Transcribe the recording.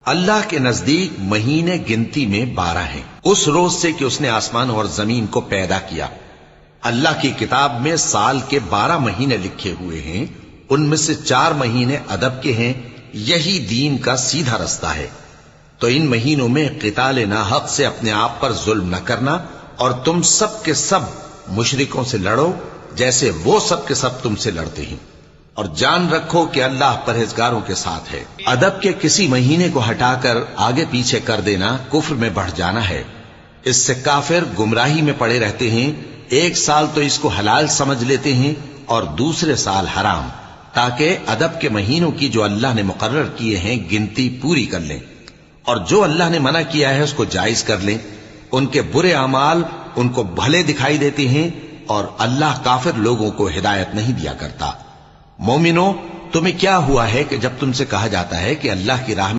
अल्लाह के नजदीक महीने गिनती में 12 हैं, उस रोज से कि उसने आसमान और जमीन को पैदा किया। अल्लाह की किताब में साल के 12 महीने लिखे हुए हैं, उनमें से 4 महीने अदब के हैं। यही दीन का सीधा रास्ता है। तो इन महीनों में क़िताल नाहक से अपने आप पर जुल्म न करना और तुम सब के सब मुशरिकों से लड़ो जैसे वो सब के सब तुमसे लड़ते हैं, और जान रखो कि अल्लाह परहेजगारों के साथ है। अदब के किसी महीने को हटाकर आगे पीछे कर देना कुफ्र में बढ़ जाना है। इससे काफिर गुमराही में पड़े रहते हैं। एक साल तो इसको हलाल समझ लेते हैं और दूसरे साल हराम, ताकि अदब के महीनों की जो अल्लाह ने मुकर्रर किए हैं गिनती पूरी कर लें, और जो अल्लाह ने मना किया है उसको जायज कर लें। उनके बुरे अमाल उनको भले दिखाई देते हैं और अल्लाह काफिर लोगों को हिदायत नहीं दिया करता। मोमिनो, तुम्हें क्या हुआ है कि जब तुमसे कहा जाता है कि अल्लाह की राह